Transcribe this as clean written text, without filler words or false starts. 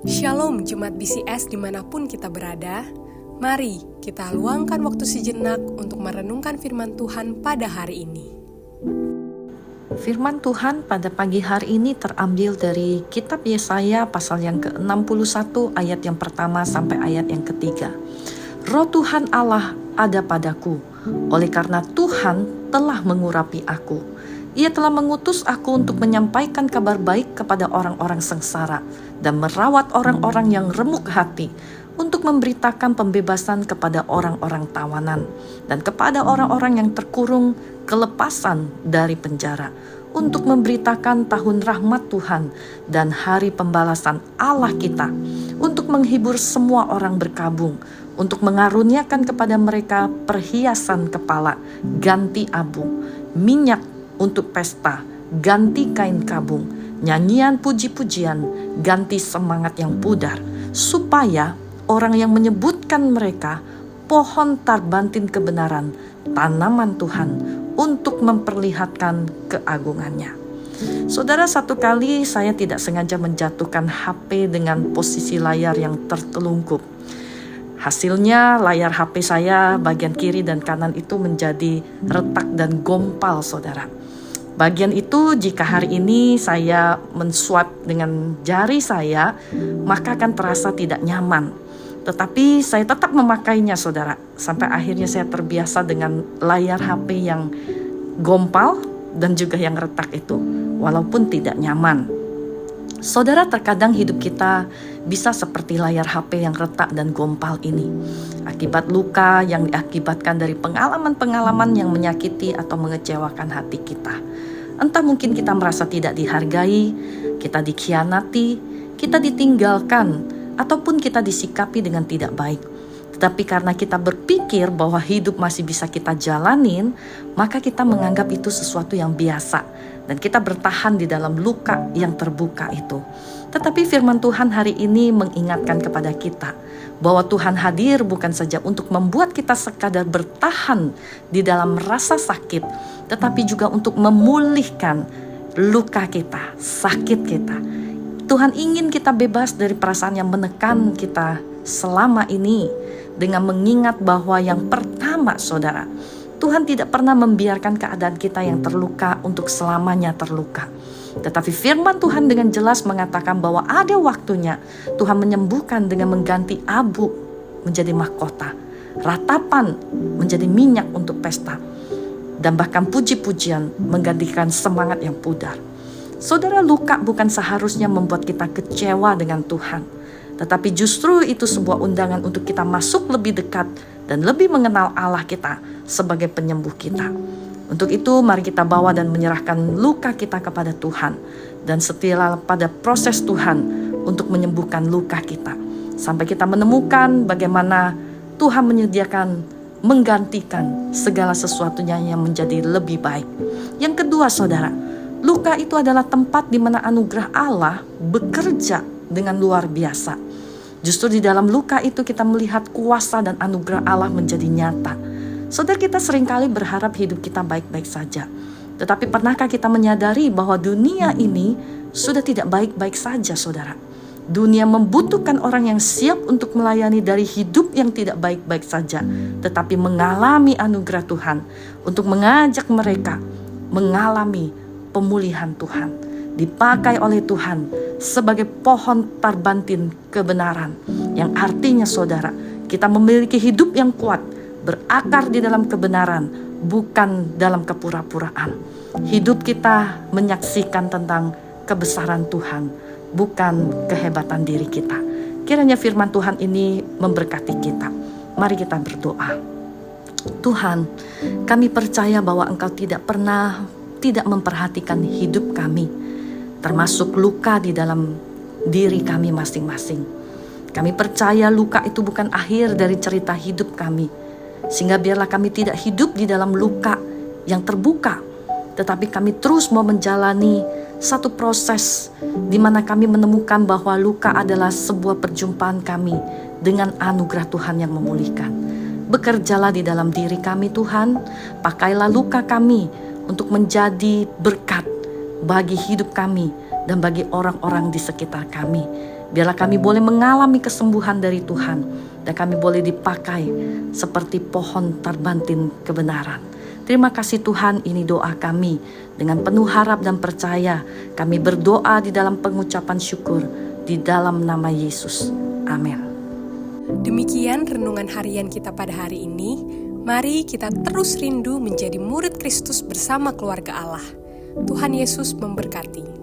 Shalom Jemaat BCS dimanapun kita berada. Mari kita luangkan waktu sejenak untuk merenungkan firman Tuhan pada hari ini. Firman Tuhan pada pagi hari ini terambil dari kitab Yesaya pasal yang ke-61 ayat yang pertama sampai ayat yang ketiga. Roh Tuhan Allah ada padaku, oleh karena Tuhan telah mengurapi aku. Ia telah mengutus aku untuk menyampaikan kabar baik kepada orang-orang sengsara dan merawat orang-orang yang remuk hati, untuk memberitakan pembebasan kepada orang-orang tawanan dan kepada orang-orang yang terkurung kelepasan dari penjara, untuk memberitakan tahun rahmat Tuhan dan hari pembalasan Allah kita, untuk menghibur semua orang berkabung, untuk mengaruniakan kepada mereka perhiasan kepala, ganti abu, minyak untuk pesta, ganti kain kabung, nyanyian puji-pujian, ganti semangat yang pudar, supaya orang yang menyebutkan mereka pohon tarbantin kebenaran, tanaman Tuhan, untuk memperlihatkan keagungannya. Saudara, satu kali saya tidak sengaja menjatuhkan HP dengan posisi layar yang tertelungkup. Hasilnya layar HP saya bagian kiri dan kanan itu menjadi retak dan gompal, saudara. Bagian itu jika hari ini saya men-swipe dengan jari saya, maka akan terasa tidak nyaman. Tetapi saya tetap memakainya, saudara. Sampai akhirnya saya terbiasa dengan layar HP yang gompal dan juga yang retak itu, walaupun tidak nyaman. Saudara, terkadang hidup kita bisa seperti layar HP yang retak dan gompal ini, akibat luka yang diakibatkan dari pengalaman-pengalaman yang menyakiti atau mengecewakan hati kita. Entah mungkin kita merasa tidak dihargai, kita dikhianati, kita ditinggalkan, ataupun kita disikapi dengan tidak baik. Tetapi karena kita berpikir bahwa hidup masih bisa kita jalanin, maka kita menganggap itu sesuatu yang biasa, dan kita bertahan di dalam luka yang terbuka itu. Tetapi firman Tuhan hari ini mengingatkan kepada kita bahwa Tuhan hadir bukan saja untuk membuat kita sekadar bertahan di dalam rasa sakit, tetapi juga untuk memulihkan luka kita, sakit kita. Tuhan ingin kita bebas dari perasaan yang menekan kita selama ini, dengan mengingat bahwa yang pertama, saudara, Tuhan tidak pernah membiarkan keadaan kita yang terluka untuk selamanya terluka. Tetapi firman Tuhan dengan jelas mengatakan bahwa ada waktunya Tuhan menyembuhkan dengan mengganti abu menjadi mahkota, ratapan menjadi minyak untuk pesta, dan bahkan puji-pujian menggantikan semangat yang pudar. Saudara, luka bukan seharusnya membuat kita kecewa dengan Tuhan, tetapi justru itu sebuah undangan untuk kita masuk lebih dekat dan lebih mengenal Allah kita sebagai penyembuh kita. Untuk itu mari kita bawa dan menyerahkan luka kita kepada Tuhan, dan setialah pada proses Tuhan untuk menyembuhkan luka kita, sampai kita menemukan bagaimana Tuhan menyediakan menggantikan segala sesuatunya yang menjadi lebih baik. Yang kedua, saudara, luka itu adalah tempat di mana anugerah Allah bekerja dengan luar biasa. Justru di dalam luka itu kita melihat kuasa dan anugerah Allah menjadi nyata. Saudara, kita seringkali berharap hidup kita baik-baik saja. Tetapi pernahkah kita menyadari bahwa dunia ini sudah tidak baik-baik saja, saudara? Dunia membutuhkan orang yang siap untuk melayani dari hidup yang tidak baik-baik saja, tetapi mengalami anugerah Tuhan untuk mengajak mereka mengalami pemulihan Tuhan, dipakai oleh Tuhan sebagai pohon tarbantin kebenaran, yang artinya, saudara, kita memiliki hidup yang kuat, berakar di dalam kebenaran, bukan dalam kepura-puraan. Hidup kita menyaksikan tentang kebesaran Tuhan, bukan kehebatan diri kita. Kiranya firman Tuhan ini memberkati kita. Mari kita berdoa. Tuhan, kami percaya bahwa Engkau tidak pernah tidak memperhatikan hidup kami, termasuk luka di dalam diri kami masing-masing. Kami percaya luka itu bukan akhir dari cerita hidup kami, sehingga biarlah kami tidak hidup di dalam luka yang terbuka, tetapi kami terus mau menjalani satu proses di mana kami menemukan bahwa luka adalah sebuah perjumpaan kami dengan anugerah Tuhan yang memulihkan. Bekerjalah di dalam diri kami, Tuhan. Pakailah luka kami untuk menjadi berkat bagi hidup kami dan bagi orang-orang di sekitar kami. Biarlah kami boleh mengalami kesembuhan dari Tuhan, dan kami boleh dipakai seperti pohon tarbantin kebenaran. Terima kasih Tuhan, ini doa kami. Dengan penuh harap dan percaya, kami berdoa di dalam pengucapan syukur, di dalam nama Yesus. Amin. Demikian renungan harian kita pada hari ini. Mari kita terus rindu menjadi murid Kristus bersama keluarga Allah. Tuhan Yesus memberkati.